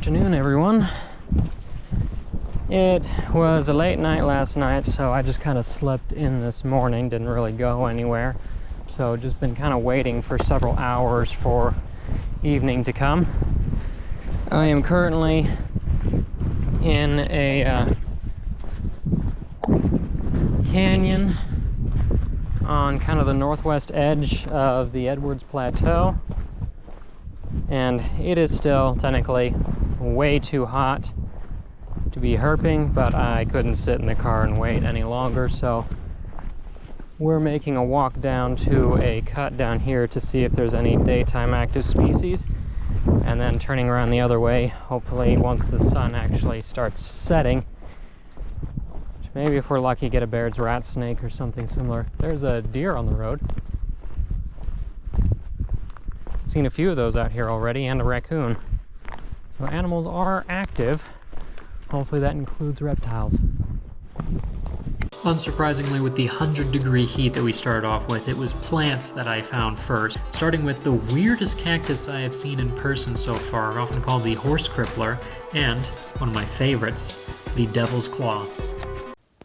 afternoon, everyone. It was a late night last night, so I just kind of slept in this morning, didn't really go anywhere. So just been kind of waiting for several hours for evening to come. I am currently in a canyon on kind of the northwest edge of the Edwards Plateau, and it is still technically way too hot to be herping, but I couldn't sit in the car and wait any longer, so we're making a walk down to a cut down here to see if there's any daytime active species, and then turning around the other way, hopefully once the sun actually starts setting. Maybe if we're lucky, get a Baird's rat snake or something similar. There's a deer on the road. Seen a few of those out here already, and a raccoon. So animals are active. Hopefully that includes reptiles. Unsurprisingly, with the 100-degree heat that we started off with, it was plants that I found first. Starting with the weirdest cactus I have seen in person so far, often called the horse crippler, and one of my favorites, the devil's claw.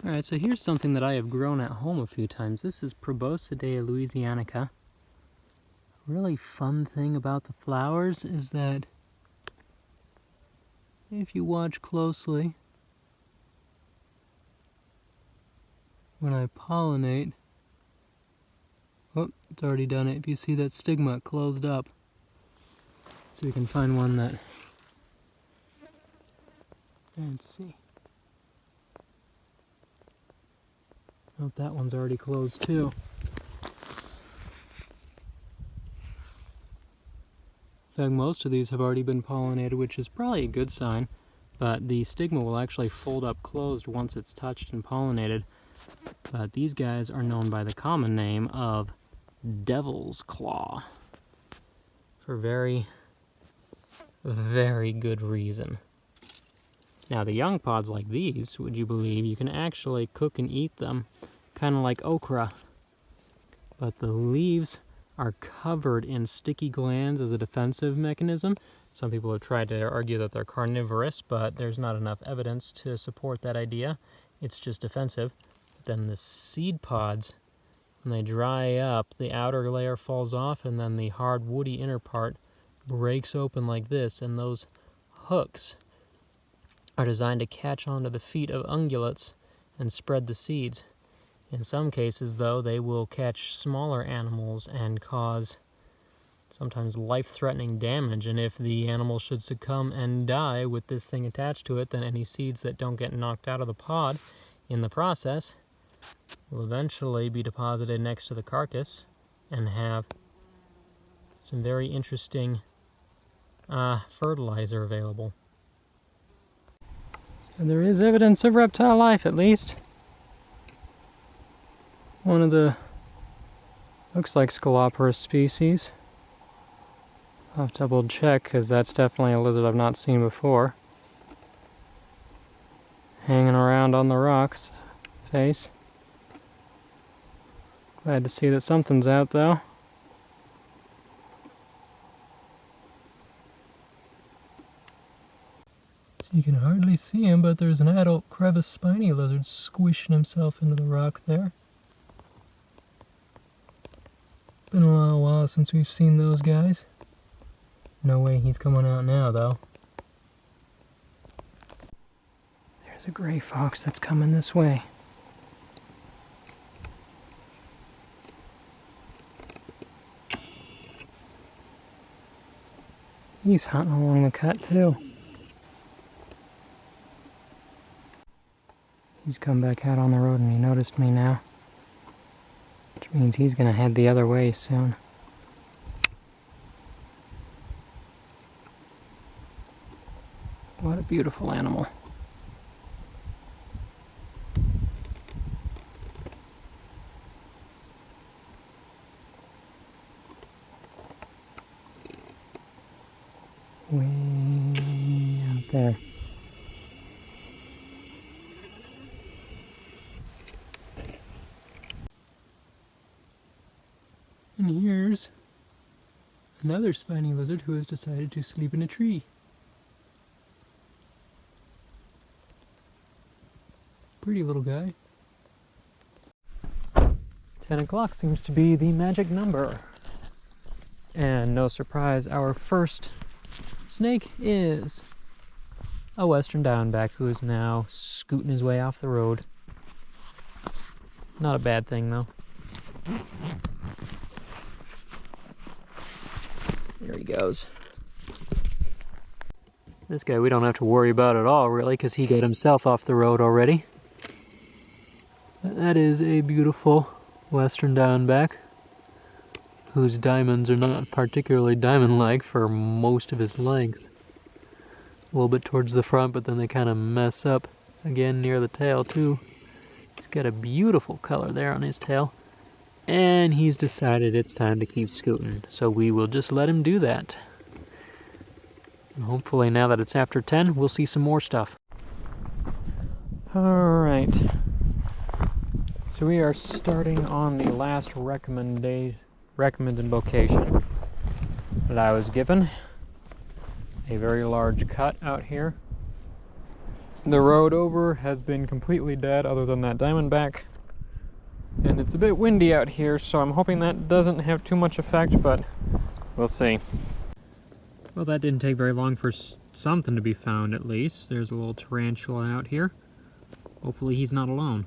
Alright, so here's something that I have grown at home a few times. This is Proboscidea louisianica. A really fun thing about the flowers is that if you watch closely, when I pollinate, oh, it's already done it. If you see that stigma closed up, so we can find one that, let's see. Oh, that one's already closed too. In fact, most of these have already been pollinated, which is probably a good sign, but the stigma will actually fold up closed once it's touched and pollinated. But these guys are known by the common name of devil's claw for very, very good reason. Now, the young pods like these, would you believe, you can actually cook and eat them, kind of like okra. But the leaves are covered in sticky glands as a defensive mechanism. Some people have tried to argue that they're carnivorous, but there's not enough evidence to support that idea. It's just defensive. Then the seed pods, when they dry up, the outer layer falls off, and then the hard woody inner part breaks open like this, and those hooks are designed to catch onto the feet of ungulates and spread the seeds. In some cases, though, they will catch smaller animals and cause sometimes life-threatening damage, and if the animal should succumb and die with this thing attached to it, then any seeds that don't get knocked out of the pod in the process will eventually be deposited next to the carcass and have some very interesting fertilizer available. And there is evidence of reptile life, at least. One of the, looks like Scoloporus species. I'll have to double check, because that's definitely a lizard I've not seen before. Hanging around on the rocks face. Glad to see that something's out, though. So you can hardly see him, but there's an adult crevice spiny lizard squishing himself into the rock there. Been a little while since we've seen those guys. No way he's coming out now, though. There's a gray fox that's coming this way. He's hunting along the cut, too. He's come back out on the road and he noticed me now. Which means he's gonna head the other way soon. What a beautiful animal. Way out there. And here's another spiny lizard who has decided to sleep in a tree. Pretty little guy. 10 o'clock seems to be the magic number. And no surprise, our first snake is a western diamondback who is now scooting his way off the road. Not a bad thing though. There he goes. This guy we don't have to worry about at all really, because he got himself off the road already. But that is a beautiful western diamondback whose diamonds are not particularly diamond-like for most of his length. A little bit towards the front, but then they kind of mess up again near the tail too. He's got a beautiful color there on his tail. And he's decided it's time to keep scooting, so we will just let him do that. And hopefully now that it's after 10, we'll see some more stuff. Alright. So we are starting on the last recommended location that I was given. A very large cut out here. The road over has been completely dead other than that diamondback. And it's a bit windy out here, so I'm hoping that doesn't have too much effect, but we'll see. Well, that didn't take very long for something to be found, at least. There's a little tarantula out here. Hopefully he's not alone.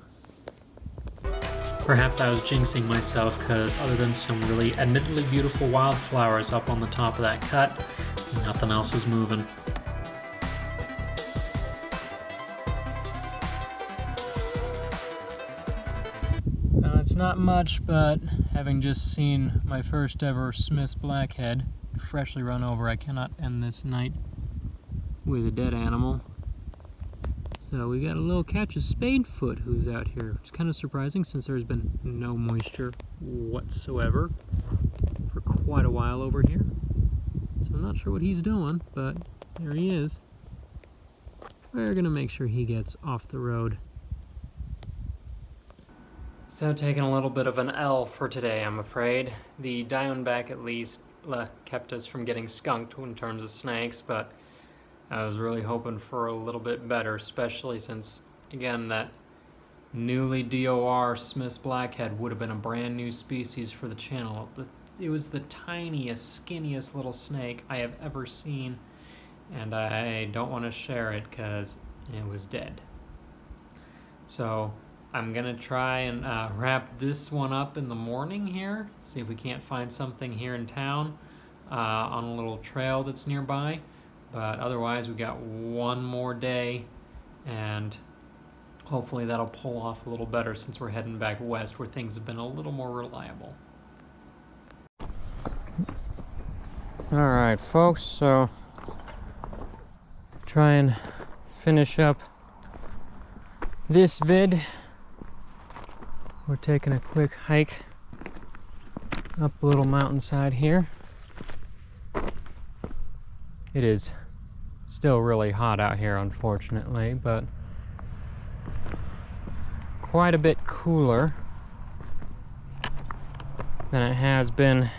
Perhaps I was jinxing myself, because other than some really admittedly beautiful wildflowers up on the top of that cut, nothing else was moving. It's not much, but having just seen my first ever Smith's blackhead freshly run over, I cannot end this night with a dead animal. So we got a little catch of spadefoot who's out here. It's kind of surprising since there's been no moisture whatsoever for quite a while over here. So I'm not sure what he's doing, but there he is. We're gonna make sure he gets off the road. So taking a little bit of an L for today, I'm afraid. The diamondback at least kept us from getting skunked in terms of snakes, but I was really hoping for a little bit better, especially since, again, that newly DOR Smith's blackhead would have been a brand new species for the channel. It was the tiniest, skinniest little snake I have ever seen, and I don't want to share it because it was dead. So I'm gonna try and wrap this one up in the morning here, see if we can't find something here in town on a little trail that's nearby. But otherwise, we got one more day, and hopefully that'll pull off a little better since we're heading back west where things have been a little more reliable. Alright folks, so try and finish up this vid. We're taking a quick hike up a little mountainside here. It is still really hot out here, unfortunately, but quite a bit cooler than it has been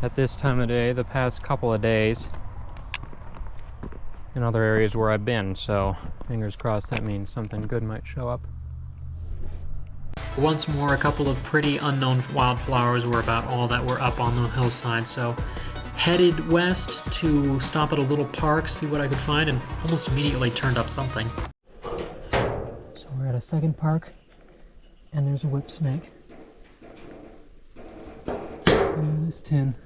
at this time of day the past couple of days in other areas where I've been, so fingers crossed that means something good might show up. Once more, a couple of pretty unknown wildflowers were about all that were up on the hillside, so headed west to stop at a little park, see what I could find, and almost immediately turned up something. So we're at a second park, and there's a whip snake. Look at this tin.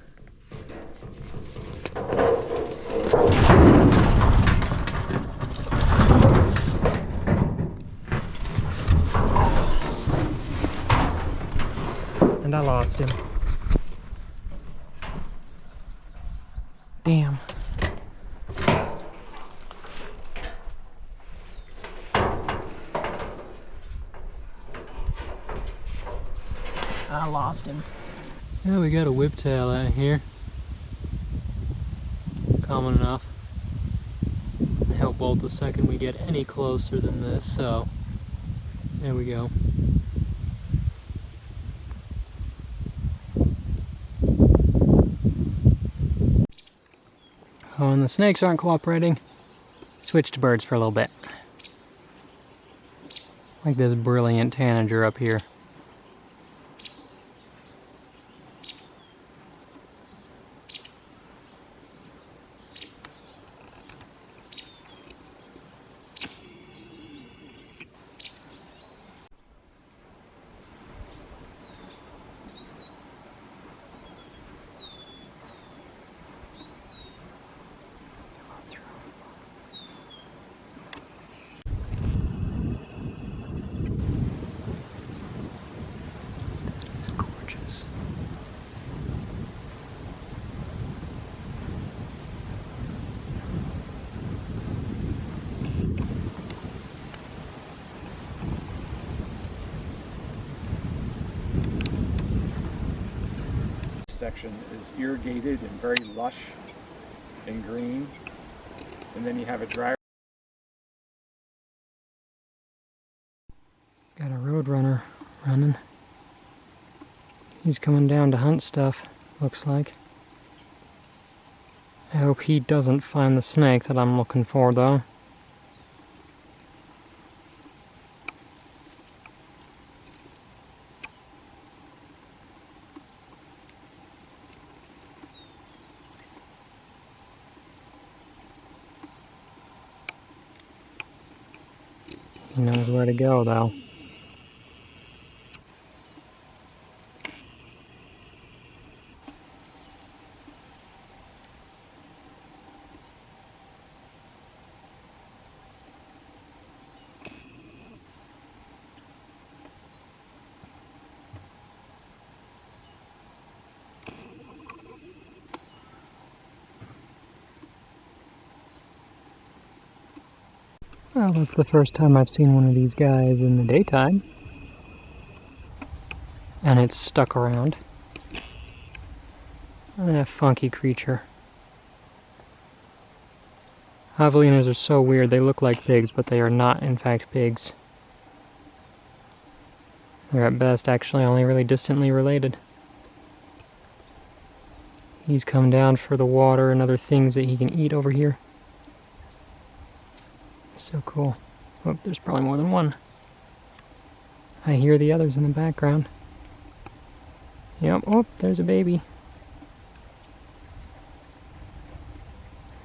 And I lost him. Damn. I lost him. Yeah, we got a whiptail out here. Common enough. Help bolt the second we get any closer than this, so there we go. Oh, and the snakes aren't cooperating. Switch to birds for a little bit. Like this brilliant tanager up here. It's gorgeous. Section is irrigated and very lush and green, and then you have a dry. Got a roadrunner running. He's coming down to hunt stuff, looks like. I hope he doesn't find the snake that I'm looking for, though. He knows where to go, though. Well, that's the first time I've seen one of these guys in the daytime. And it's stuck around. A funky creature. Javelinas are so weird, they look like pigs, but they are not in fact pigs. They're at best actually only really distantly related. He's come down for the water and other things that he can eat over here. So cool. Oh, there's probably more than one. I hear the others in the background. Yep, oh, there's a baby.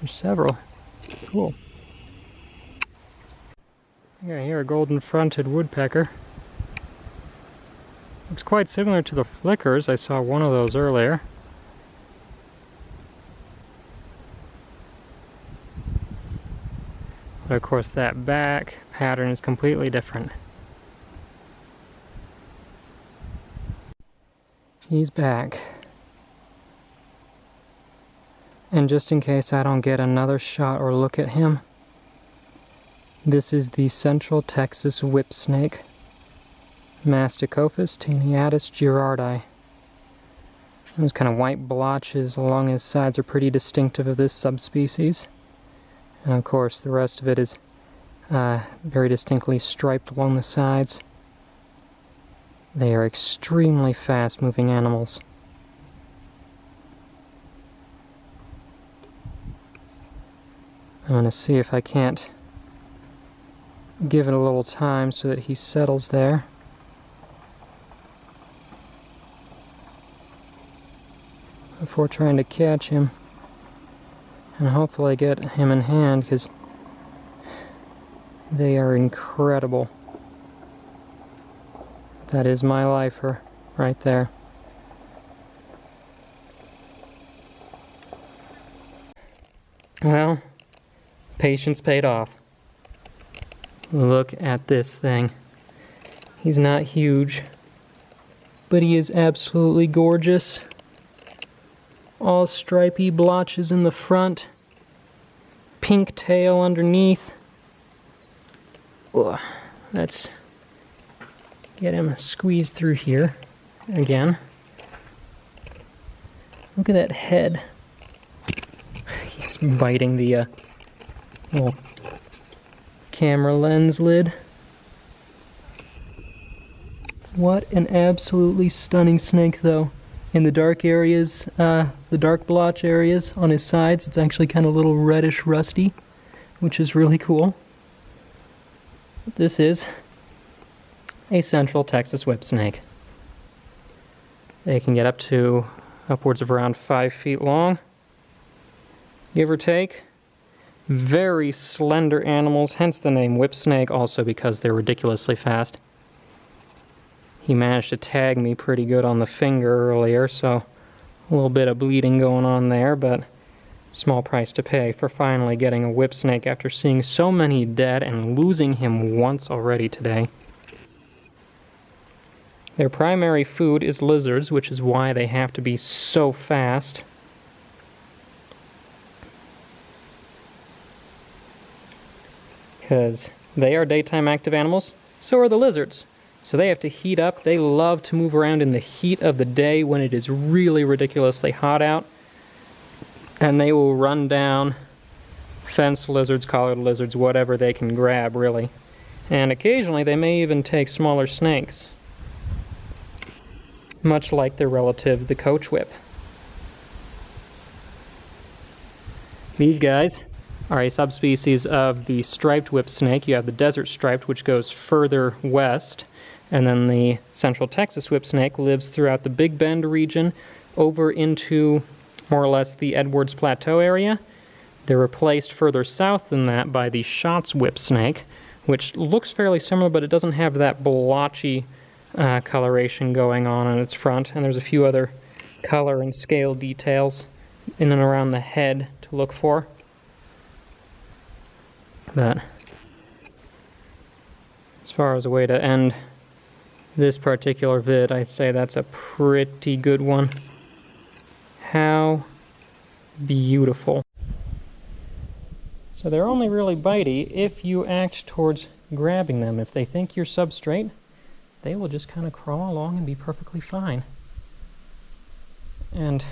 There's several. Cool. I think I hear a golden-fronted woodpecker. Looks quite similar to the flickers. I saw one of those earlier. But of course that back pattern is completely different. He's back. And just in case I don't get another shot or look at him, this is the Central Texas whip snake, Masticophis taeniatus girardi. Those kind of white blotches along his sides are pretty distinctive of this subspecies. And of course the rest of it is very distinctly striped along the sides. They are extremely fast-moving animals. I'm going to see if I can't give it a little time so that he settles there. Before trying to catch him. And hopefully get him in hand, because they are incredible. That is my lifer right there. Well, patience paid off. Look at this thing. He's not huge, but he is absolutely gorgeous. All stripy blotches in the front, pink tail underneath. Ugh, let's get him squeezed through here again. Look at that head. He's biting the little camera lens lid. What an absolutely stunning snake, though. In the dark areas, the dark blotch areas on his sides, it's actually kind of a little reddish rusty, which is really cool. This is a Central Texas whip snake. They can get up to upwards of around 5 feet long, give or take. Very slender animals, hence the name whip snake, also because they're ridiculously fast. He managed to tag me pretty good on the finger earlier, so a little bit of bleeding going on there, but small price to pay for finally getting a whip snake after seeing so many dead and losing him once already today. Their primary food is lizards, which is why they have to be so fast. Because they are daytime active animals, so are the lizards. So they have to heat up. They love to move around in the heat of the day when it is really ridiculously hot out. And they will run down fence lizards, collared lizards, whatever they can grab, really. And occasionally they may even take smaller snakes, much like their relative, the coach whip. These guys are a subspecies of the striped whip snake. You have the desert striped, which goes further west, and then the Central Texas whip snake lives throughout the Big Bend region over into more or less the Edwards Plateau area. They're replaced further south than that by the Schatz whip snake, which looks fairly similar, but it doesn't have that blotchy coloration going on its front, and there's a few other color and scale details in and around the head to look for. But as far as a way to end this particular vid, I'd say that's a pretty good one. How beautiful. So they're only really bitey if you act towards grabbing them. If they think you're substrate, they will just kind of crawl along and be perfectly fine. And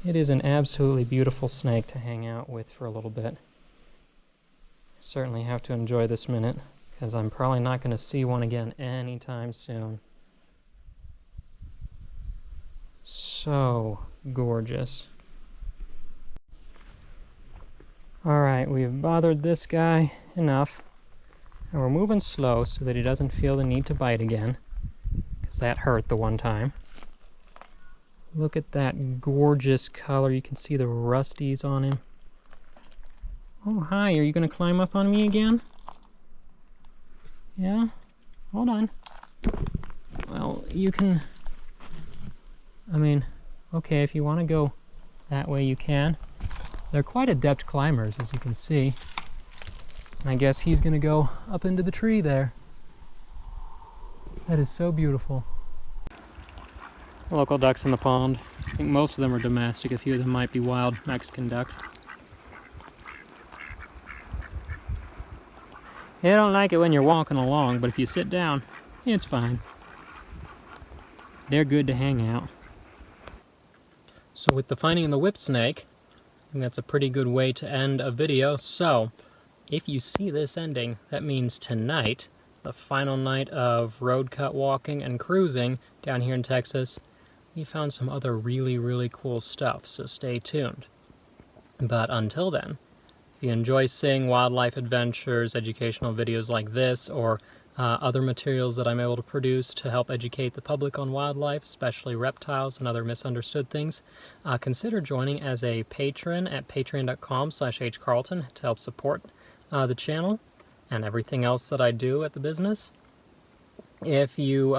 it is an absolutely beautiful snake to hang out with for a little bit. Certainly have to enjoy this minute, because I'm probably not going to see one again anytime soon. So gorgeous. Alright, we've bothered this guy enough, and we're moving slow so that he doesn't feel the need to bite again, because that hurt the one time. Look at that gorgeous color. You can see the rusties on him. Oh, hi, are you going to climb up on me again? Yeah? Hold on. Well, you can... I mean, okay, if you want to go that way, you can. They're quite adept climbers, as you can see. And I guess he's going to go up into the tree there. That is so beautiful. Local ducks in the pond. I think most of them are domestic. A few of them might be wild Mexican ducks. They don't like it when you're walking along, but if you sit down, it's fine. They're good to hang out. So with the finding of the whip snake, I think that's a pretty good way to end a video. So if you see this ending, that means tonight, the final night of road cut walking and cruising down here in Texas, we found some other really, really cool stuff, so stay tuned. But until then, if you enjoy seeing wildlife adventures, educational videos like this, or other materials that I'm able to produce to help educate the public on wildlife, especially reptiles and other misunderstood things, consider joining as a patron at patreon.com/hcarlton to help support the channel and everything else that I do at the business. If you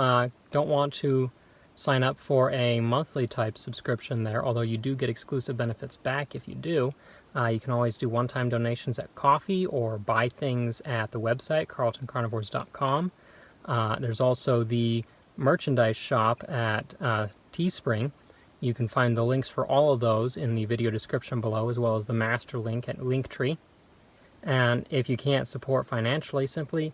don't want to sign up for a monthly type subscription there, although you do get exclusive benefits back if you do, you can always do one-time donations at Coffee or buy things at the website, carltoncarnivores.com. There's also the merchandise shop at Teespring. You can find the links for all of those in the video description below, as well as the master link at Linktree. And if you can't support financially, simply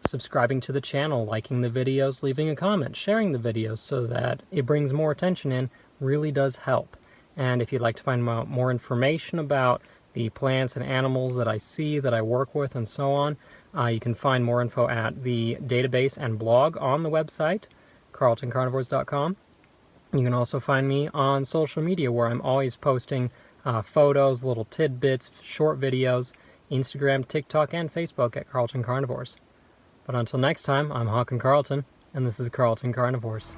subscribing to the channel, liking the videos, leaving a comment, sharing the videos so that it brings more attention in really does help. And if you'd like to find more information about the plants and animals that I see, that I work with, and so on, you can find more info at the database and blog on the website, carltoncarnivores.com. You can also find me on social media, where I'm always posting photos, little tidbits, short videos, Instagram, TikTok, and Facebook at Carlton Carnivores. But until next time, I'm Hawk and Carlton, and this is Carlton Carnivores.